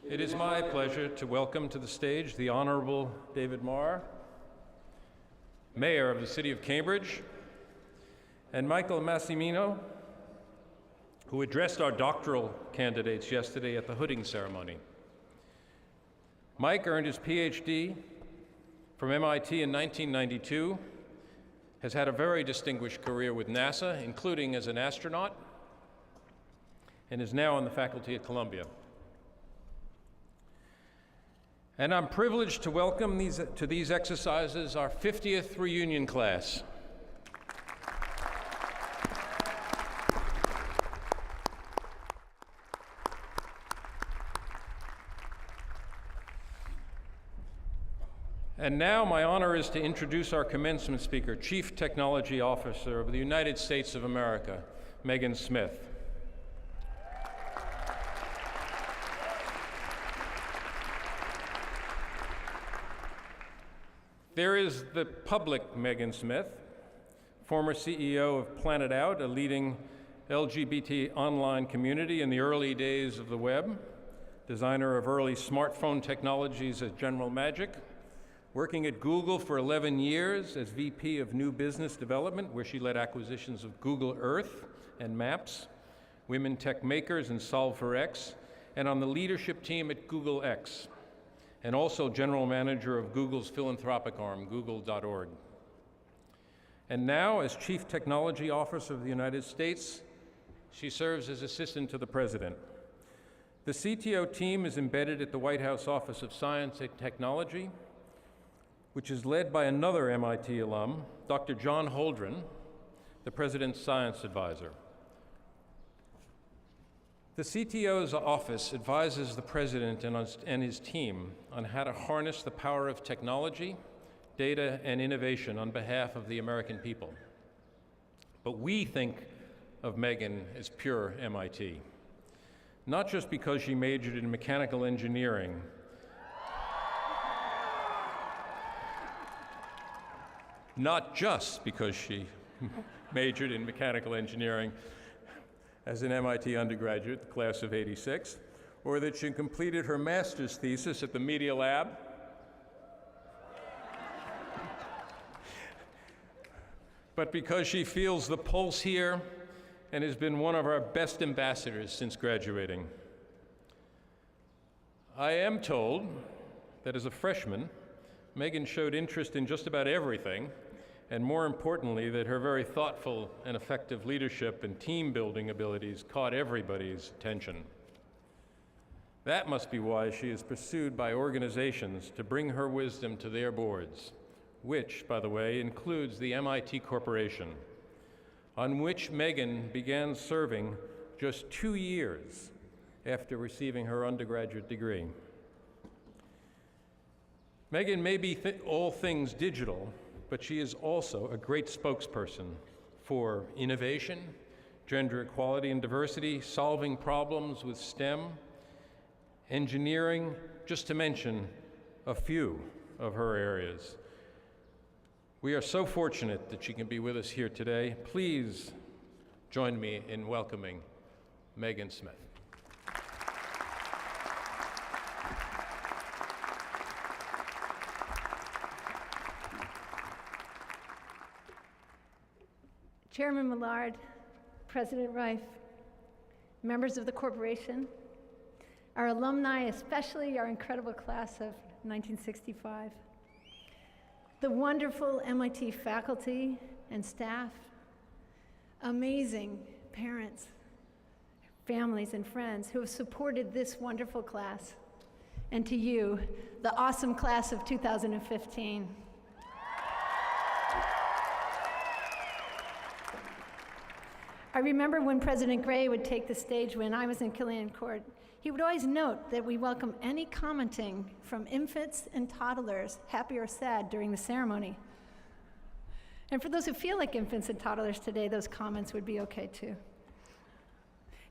It is my pleasure to welcome to the stage the Honorable David Marr, Mayor of the City of Cambridge, and Michael Massimino, who addressed our doctoral candidates yesterday at the hooding ceremony. Mike earned his PhD from MIT in 1992, has had a very distinguished career with NASA, including as an astronaut, and is now on the faculty at Columbia. And I'm privileged to welcome to these exercises our 50th reunion class. And now my honor is to introduce our commencement speaker, Chief Technology Officer of the United States of America, Megan Smith. There is the public Megan Smith, former CEO of Planet Out, a leading LGBT online community in the early days of the web, designer of early smartphone technologies at General Magic, working at Google for 11 years as VP of New Business Development, where she led acquisitions of Google Earth and Maps, Women Tech Makers and Solve4X, and on the leadership team at Google X, and also general manager of Google's philanthropic arm, google.org. And now, as Chief Technology Officer of the United States, she serves as Assistant to the President. The CTO team is embedded at the White House Office of Science and Technology, which is led by another MIT alum, Dr. John Holdren, the President's Science Advisor. The CTO's office advises the President and his team on how to harness the power of technology, data, and innovation on behalf of the American people. But we think of Megan as pure MIT, not just because she majored in mechanical engineering, not just because she majored in mechanical engineering as an MIT undergraduate, the class of '86, or that she completed her master's thesis at the Media Lab, but because she feels the pulse here and has been one of our best ambassadors since graduating. I am told that as a freshman, Megan showed interest in just about everything, and more importantly, that her very thoughtful and effective leadership and team-building abilities caught everybody's attention. That must be why she is pursued by organizations to bring her wisdom to their boards, which, by the way, includes the MIT Corporation, on which Megan began serving just 2 years after receiving her undergraduate degree. Megan may be all things digital, but she is also a great spokesperson for innovation, gender equality and diversity, solving problems with STEM, engineering, just to mention a few of her areas. We are so fortunate that she can be with us here today. Please join me in welcoming Megan Smith. Chairman Millard, President Reif, members of the corporation, our alumni, especially our incredible class of 1965, the wonderful MIT faculty and staff, amazing parents, families, and friends who have supported this wonderful class, and to you, the awesome class of 2015. I remember when President Gray would take the stage when I was in Killian Court, he would always note that we welcome any commenting from infants and toddlers, happy or sad, during the ceremony. And for those who feel like infants and toddlers today, those comments would be okay too.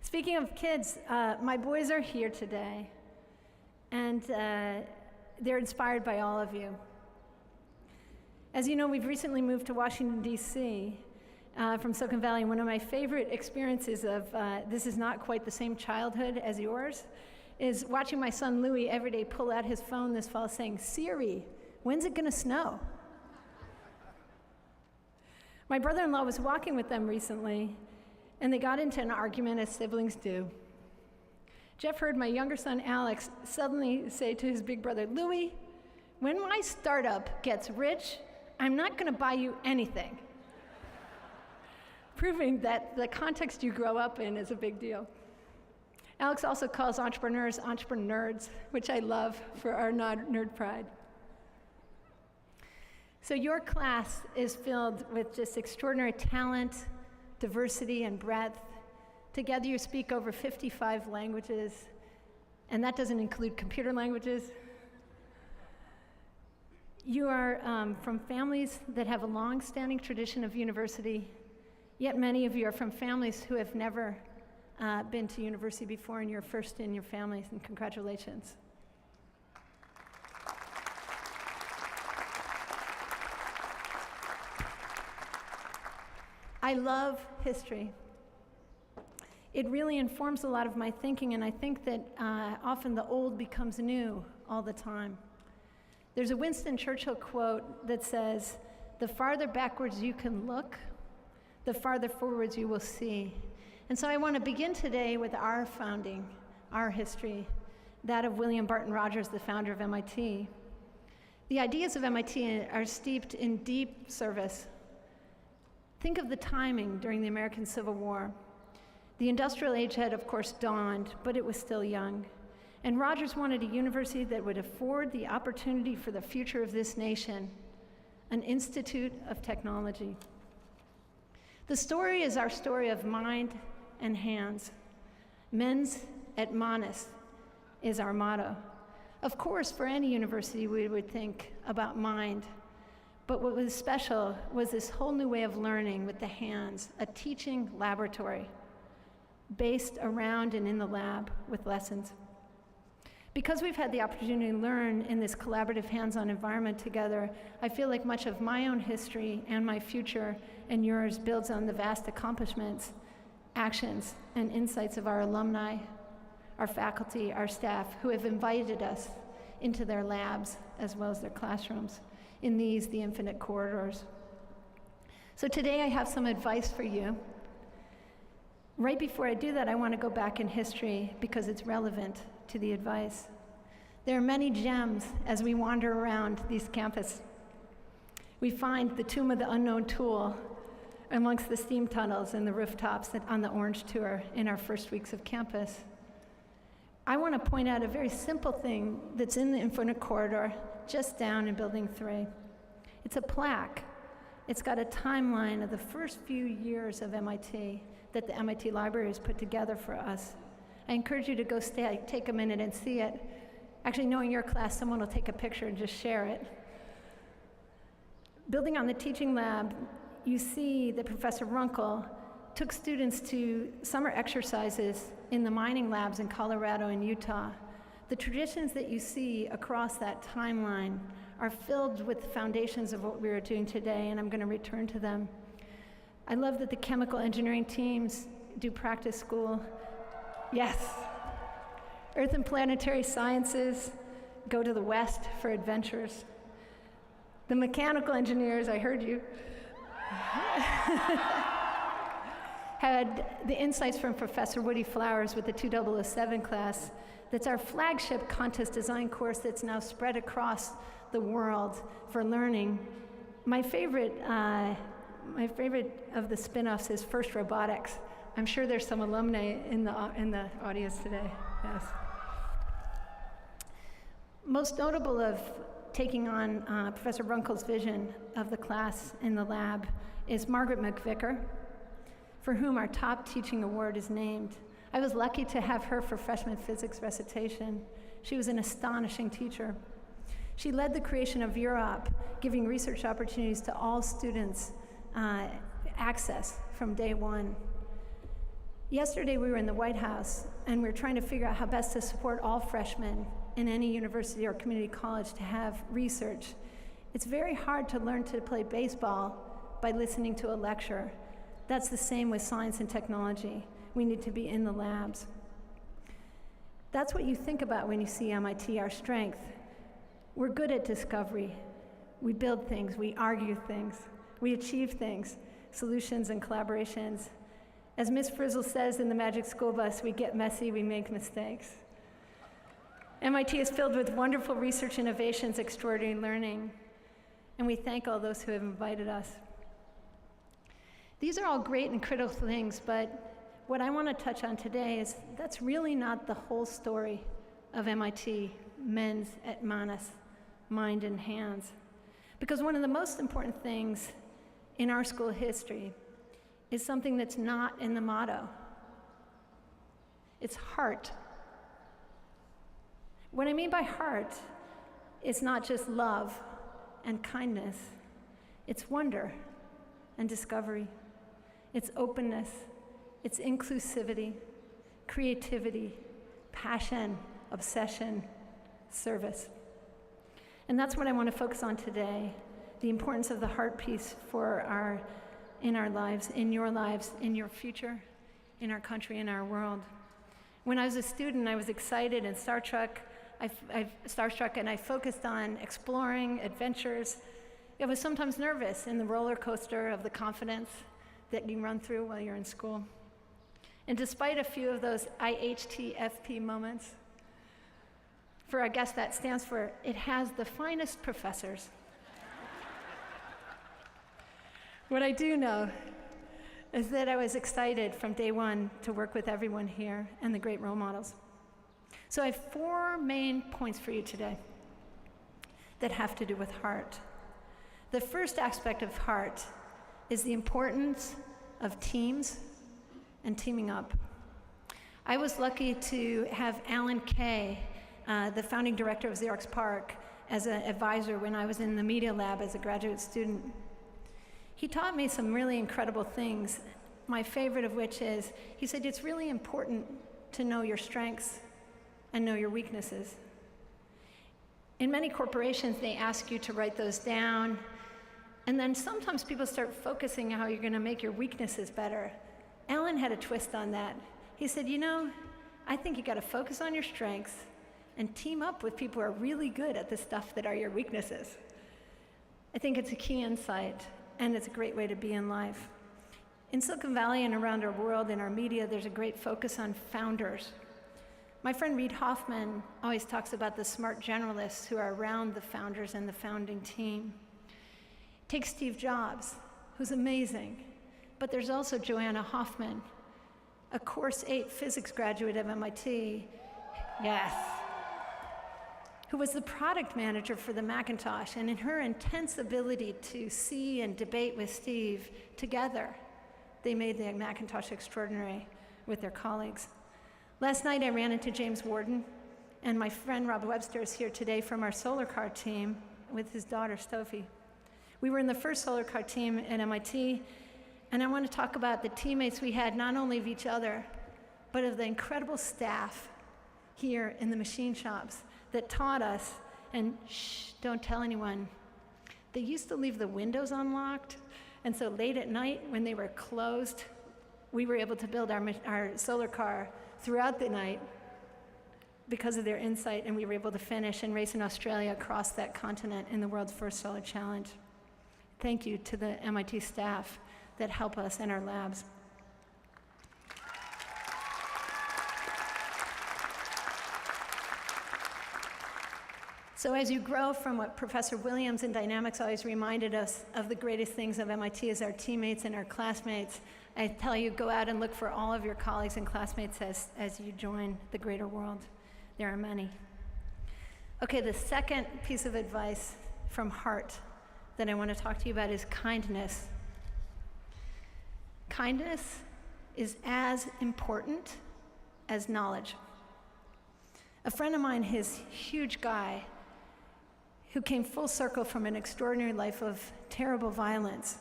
Speaking of kids, my boys are here today, and they're inspired by all of you. As you know, we've recently moved to Washington, D.C., from Silicon Valley. One of my favorite experiences of this is not quite the same childhood as yours is watching my son Louis every day pull out his phone this fall saying, "Siri, when's it gonna snow?" My brother-in-law was walking with them recently, and they got into an argument as siblings do. Jeff heard my younger son Alex suddenly say to his big brother, "Louis, when my startup gets rich, I'm not gonna buy you anything." Proving that the context you grow up in is a big deal. Alex also calls entrepreneurs entrepreneurs, which I love for our nerd pride. So your class is filled with just extraordinary talent, diversity, and breadth. Together you speak over 55 languages, and that doesn't include computer languages. You are from families that have a long-standing tradition of university, yet many of you are from families who have never been to university before, and you're first in your families, and congratulations. I love history. It really informs a lot of my thinking, and I think that often the old becomes new all the time. There's a Winston Churchill quote that says, "The farther backwards you can look, the farther forwards you will see." And so I want to begin today with our founding, our history, that of William Barton Rogers, the founder of MIT. The ideas of MIT are steeped in deep service. Think of the timing during the American Civil War. The industrial age had, of course, dawned, but it was still young. And Rogers wanted a university that would afford the opportunity for the future of this nation, an institute of technology. The story is our story of mind and hands. Mens et manus is our motto. Of course, for any university, we would think about mind. But what was special was this whole new way of learning with the hands, a teaching laboratory based around and in the lab with lessons. Because we've had the opportunity to learn in this collaborative hands-on environment together, I feel like much of my own history and my future and yours builds on the vast accomplishments, actions, and insights of our alumni, our faculty, our staff, who have invited us into their labs as well as their classrooms in these, the infinite corridors. So today I have some advice for you. Right before I do that, I want to go back in history because it's relevant to the advice. There are many gems as we wander around these campus. We find the Tomb of the Unknown Tool amongst the steam tunnels and the rooftops on the Orange Tour in our first weeks of campus. I want to point out a very simple thing that's in the Infinite Corridor, just down in Building 3. It's a plaque. It's got a timeline of the first few years of MIT that the MIT Library has put together for us. I encourage you to go take a minute and see it. Actually, knowing your class, someone will take a picture and just share it. Building on the teaching lab, you see that Professor Runkle took students to summer exercises in the mining labs in Colorado and Utah. The traditions that you see across that timeline are filled with the foundations of what we are doing today, and I'm going to return to them. I love that the chemical engineering teams do practice school. Yes. Earth and planetary sciences go to the west for adventures. The mechanical engineers, I heard you, had the insights from Professor Woody Flowers with the 2007 class. That's our flagship contest design course that's now spread across the world for learning. My favorite of the spin-offs is First Robotics. I'm sure there's some alumni in the audience today. Yes. Most notable of taking on Professor Runkle's vision of the class in the lab is Margaret McVicker, for whom our top teaching award is named. I was lucky to have her for freshman physics recitation. She was an astonishing teacher. She led the creation of Europe, giving research opportunities to all students access from day one. Yesterday we were in the White House and we were trying to figure out how best to support all freshmen in any university or community college to have research. It's very hard to learn to play baseball by listening to a lecture. That's the same with science and technology. We need to be in the labs. That's what you think about when you see MIT, our strength. We're good at discovery. We build things, we argue things, we achieve things, solutions and collaborations. As Miss Frizzle says in the Magic School Bus, we get messy, we make mistakes. MIT is filled with wonderful research innovations, extraordinary learning, and we thank all those who have invited us. These are all great and critical things, but what I want to touch on today is that's really not the whole story of MIT, mens et manus, mind and hands. Because one of the most important things in our school history is something that's not in the motto. It's heart. What I mean by heart is not just love and kindness. It's wonder and discovery. It's openness. It's inclusivity, creativity, passion, obsession, service. And that's what I want to focus on today, the importance of the heart piece in our lives, in your future, in our country, in our world. When I was a student, I was excited and starstruck, and I focused on exploring adventures. I was sometimes nervous in the roller coaster of the confidence that you run through while you're in school. And despite a few of those IHTFP moments, for our guest that stands for, it has the finest professors. What I do know is that I was excited from day one to work with everyone here and the great role models. So I have 4 main points for you today that have to do with heart. The first aspect of heart is the importance of teams and teaming up. I was lucky to have Alan Kay, the founding director of Xerox PARC, as an advisor when I was in the media lab as a graduate student. He taught me some really incredible things, my favorite of which is, he said, it's really important to know your strengths and know your weaknesses. In many corporations, they ask you to write those down, and then sometimes people start focusing on how you're gonna make your weaknesses better. Alan had a twist on that. He said, I think you gotta focus on your strengths and team up with people who are really good at the stuff that are your weaknesses. I think it's a key insight, and it's a great way to be in life. In Silicon Valley and around our world, in our media, there's a great focus on founders. My friend Reid Hoffman always talks about the smart generalists who are around the founders and the founding team. Take Steve Jobs, who's amazing, but there's also Joanna Hoffman, a Course 8 physics graduate of MIT, yes, who was the product manager for the Macintosh, and in her intense ability to see and debate with Steve together, they made the Macintosh extraordinary with their colleagues. Last night I ran into James Warden, and my friend Rob Webster is here today from our solar car team with his daughter, Sophie. We were in the first solar car team at MIT, and I want to talk about the teammates we had, not only of each other, but of the incredible staff here in the machine shops that taught us, and shh, don't tell anyone. They used to leave the windows unlocked, and so late at night when they were closed, we were able to build our solar car throughout the night because of their insight, and we were able to finish and race in Australia across that continent in the world's first solar challenge. Thank you to the MIT staff that help us in our labs. So as you grow from what Professor Williams in dynamics always reminded us of, the greatest things of MIT is our teammates and our classmates, I tell you, go out and look for all of your colleagues and classmates as you join the greater world. There are many. Okay, the second piece of advice from heart that I want to talk to you about is kindness. Kindness is as important as knowledge. A friend of mine, his huge guy, who came full circle from an extraordinary life of terrible violence,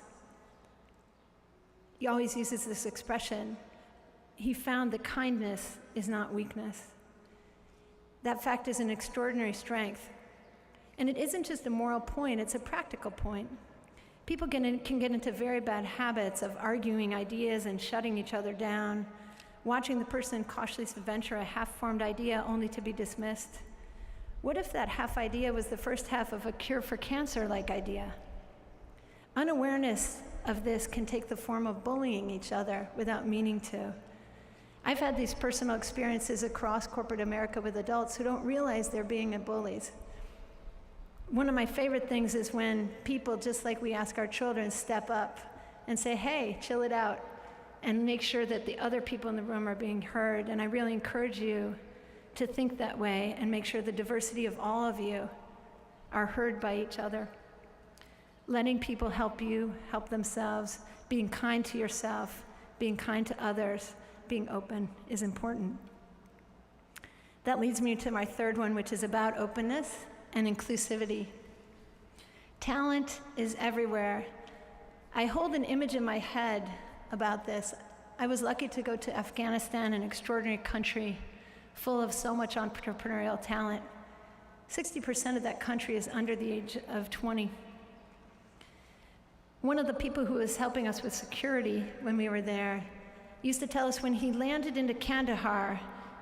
he always uses this expression, he found that kindness is not weakness. That fact is an extraordinary strength. And it isn't just a moral point, it's a practical point. People can get into very bad habits of arguing ideas and shutting each other down, watching the person cautiously venture a half-formed idea only to be dismissed? What if that half idea was the first half of a cure for cancer-like idea? Unawareness of this can take the form of bullying each other without meaning to. I've had these personal experiences across corporate America with adults who don't realize they're being bullies. One of my favorite things is when people, just like we ask our children, step up and say, hey, chill it out, and make sure that the other people in the room are being heard. And I really encourage you to think that way and make sure the diversity of all of you are heard by each other. Letting people help you, help themselves, being kind to yourself, being kind to others, being open is important. That leads me to my third one, which is about openness and inclusivity. Talent is everywhere. I hold an image in my head about this. I was lucky to go to Afghanistan, an extraordinary country full of so much entrepreneurial talent. 60% of that country is under the age of 20. One of the people who was helping us with security when we were there used to tell us when he landed into Kandahar,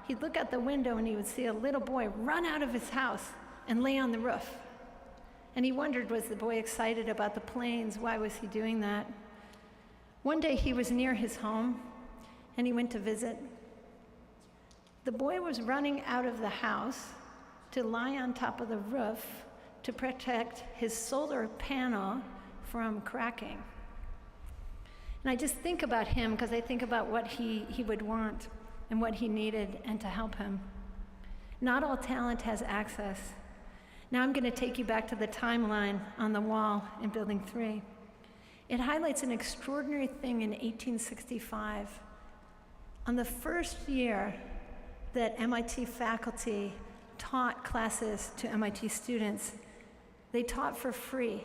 he'd look out the window and he would see a little boy run out of his house and lay on the roof. And he wondered, was the boy excited about the planes? Why was he doing that? One day he was near his home and he went to visit. The boy was running out of the house to lie on top of the roof to protect his solar panel from cracking. And I just think about him because I think about what he would want and what he needed and to help him. Not all talent has access. Now I'm going to take you back to the timeline on the wall in Building 3. It highlights an extraordinary thing in 1865. On the first year that MIT faculty taught classes to MIT students, they taught for free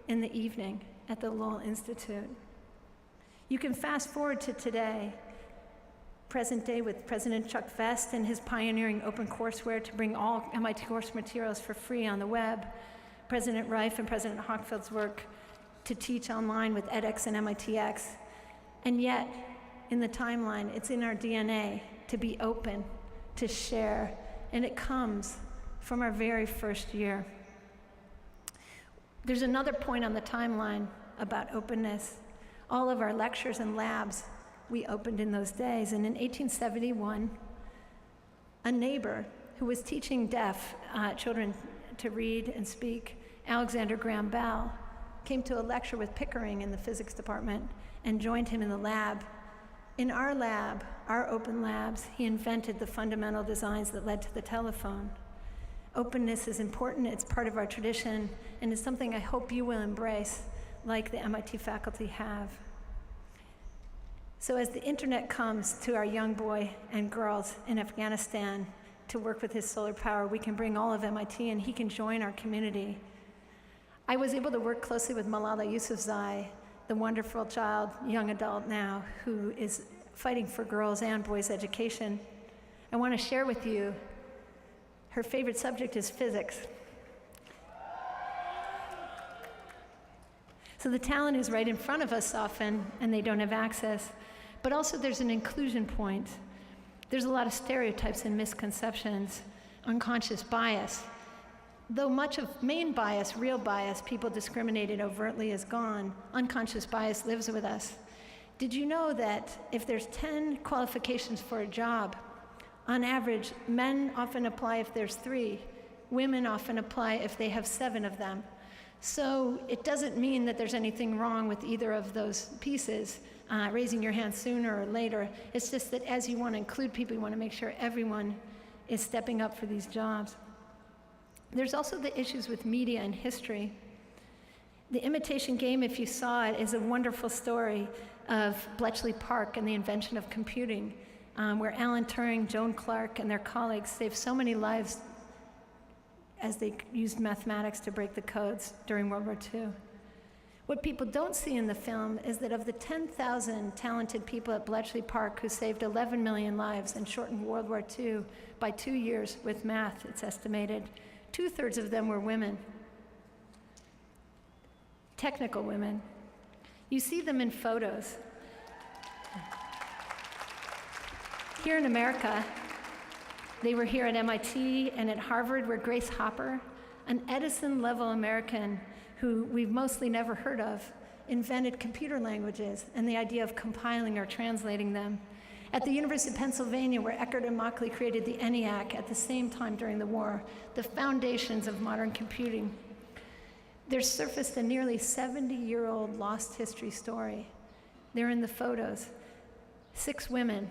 in the evening at the Lowell Institute. You can fast forward to today, present day, with President Chuck Vest and his pioneering OpenCourseWare to bring all MIT course materials for free on the web, President Reif and President Hochfeld's work to teach online with edX and MITx. And yet, in the timeline, it's in our DNA to be open, to share, and it comes from our very first year. There's another point on the timeline about openness. All of our lectures and labs we opened in those days. And in 1871, a neighbor who was teaching deaf children to read and speak, Alexander Graham Bell, came to a lecture with Pickering in the physics department and joined him in the lab. In our lab, our open labs, he invented the fundamental designs that led to the telephone. Openness is important, it's part of our tradition, and it's something I hope you will embrace, like the MIT faculty have. So as the internet comes to our young boy and girls in Afghanistan to work with his solar power, we can bring all of MIT and he can join our community. I was able to work closely with Malala Yousafzai, the wonderful child, young adult now, who is fighting for girls' and boys' education. I want to share with you, her favorite subject is physics. So the talent is right in front of us often, and they don't have access. But also there's an inclusion point. There's a lot of stereotypes and misconceptions, unconscious bias. Though much of main bias, real bias, people discriminated overtly is gone, unconscious bias lives with us. Did you know that if there's 10 qualifications for a job, on average, men often apply if there's 3, women often apply if they have 7 of them. So it doesn't mean that there's anything wrong with either of those pieces, raising your hand sooner or later. It's just that as you want to include people, you want to make sure everyone is stepping up for these jobs. There's also the issues with media and history. The Imitation Game, if you saw it, is a wonderful story of Bletchley Park and the invention of computing, where Alan Turing, Joan Clark, and their colleagues saved so many lives as they used mathematics to break the codes during World War II. What people don't see in the film is that of the 10,000 talented people at Bletchley Park who saved 11 million lives and shortened World War II by 2 years with math, it's estimated, 2/3 of them were women, technical women. You see them in photos. Here in America, they were here at MIT and at Harvard, where Grace Hopper, an Edison-level American who we've mostly never heard of, invented computer languages and the idea of compiling or translating them. At the University of Pennsylvania, where Eckert and Mauchly created the ENIAC at the same time during the war, the foundations of modern computing. There's surfaced a nearly 70-year-old lost history story. They're in the photos. 6 women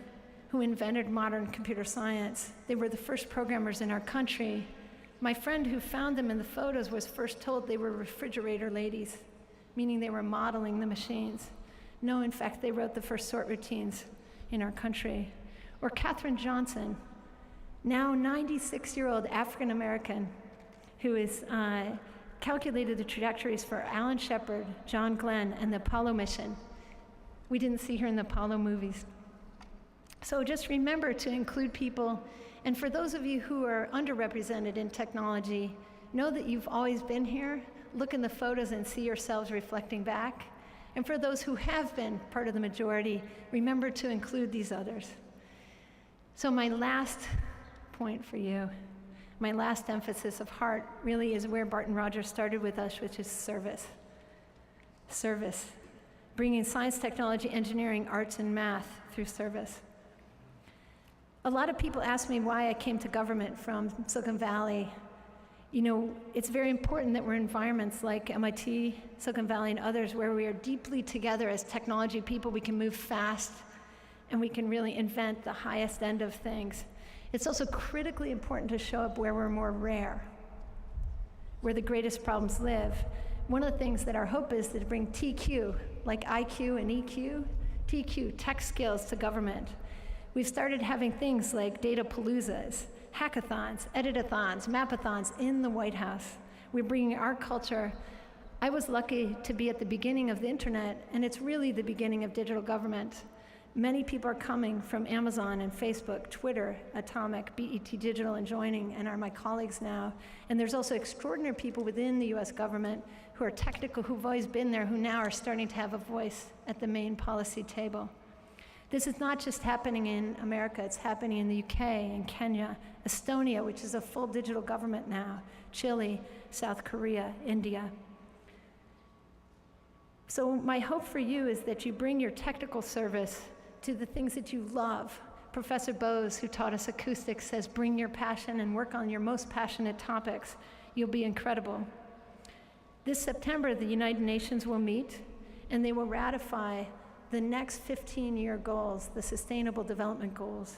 who invented modern computer science. They were the first programmers in our country. My friend who found them in the photos was first told they were refrigerator ladies, meaning they were modeling the machines. No, in fact, they wrote the first sort routines in our country. Or Katherine Johnson, now 96-year-old African-American, who has calculated the trajectories for Alan Shepard, John Glenn, and the Apollo mission. We didn't see her in the Apollo movies. So just remember to include people, and for those of you who are underrepresented in technology, know that you've always been here. Look in the photos and see yourselves reflecting back. And for those who have been part of the majority, remember to include these others. So my last point for you, my last emphasis of heart really is where Barton Rogers started with us, which is service. Service. Bringing science, technology, engineering, arts, and math through service. A lot of people ask me why I came to government from Silicon Valley. You know, it's very important that we're in environments like MIT, Silicon Valley, and others where we are deeply together as technology people. We can move fast, and we can really invent the highest end of things. It's also critically important to show up where we're more rare, where the greatest problems live. One of the things that our hope is to bring TQ, like IQ and EQ, TQ, tech skills, to government. We've started having things like data paloozas, hackathons, editathons, mapathons in the White House. We're bringing our culture. I was lucky to be at the beginning of the internet, and it's really the beginning of digital government. Many people are coming from Amazon and Facebook, Twitter, Atomic, BET Digital, and joining, and are my colleagues now. And there's also extraordinary people within the US government who are technical, who've always been there, who now are starting to have a voice at the main policy table. This is not just happening in America, it's happening in the UK, in Kenya, Estonia, which is a full digital government now, Chile, South Korea, India. So my hope for you is that you bring your technical service to the things that you love. Professor Bose, who taught us acoustics, says bring your passion and work on your most passionate topics. You'll be incredible. This September, the United Nations will meet, and they will ratify the next 15-year goals, the Sustainable Development Goals.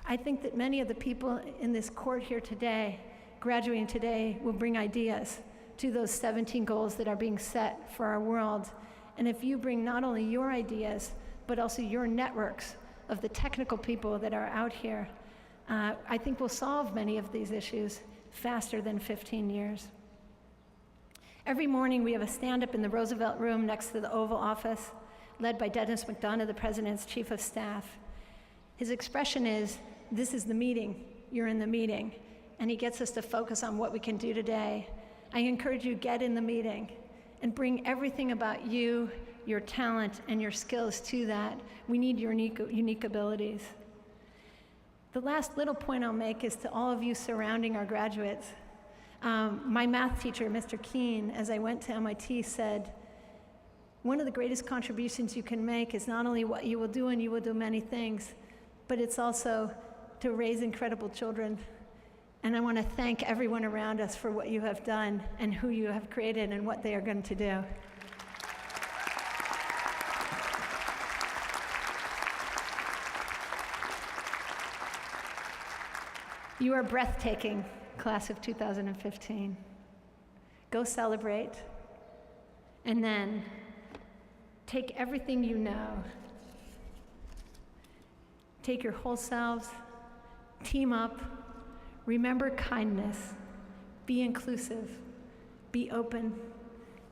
I think that many of the people in this court here today, graduating today, will bring ideas to those 17 goals that are being set for our world. And if you bring not only your ideas, but also your networks of the technical people that are out here, I think we'll solve many of these issues faster than 15 years. Every morning we have a stand-up in the Roosevelt Room next to the Oval Office, led by Dennis McDonough, the President's Chief of Staff. His expression is, this is the meeting, you're in the meeting. And he gets us to focus on what we can do today. I encourage you, get in the meeting and bring everything about you, your talent, and your skills to that. We need your unique abilities. The last little point I'll make is to all of you surrounding our graduates. My math teacher, Mr. Keene, as I went to MIT, said, one of the greatest contributions you can make is not only what you will do, and you will do many things, but it's also to raise incredible children. And I want to thank everyone around us for what you have done and who you have created and what they are going to do. You are breathtaking, class of 2015. Go celebrate, and then take everything you know, take your whole selves, team up, remember kindness, be inclusive, be open,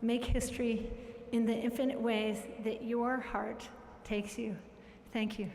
make history in the infinite ways that your heart takes you. Thank you.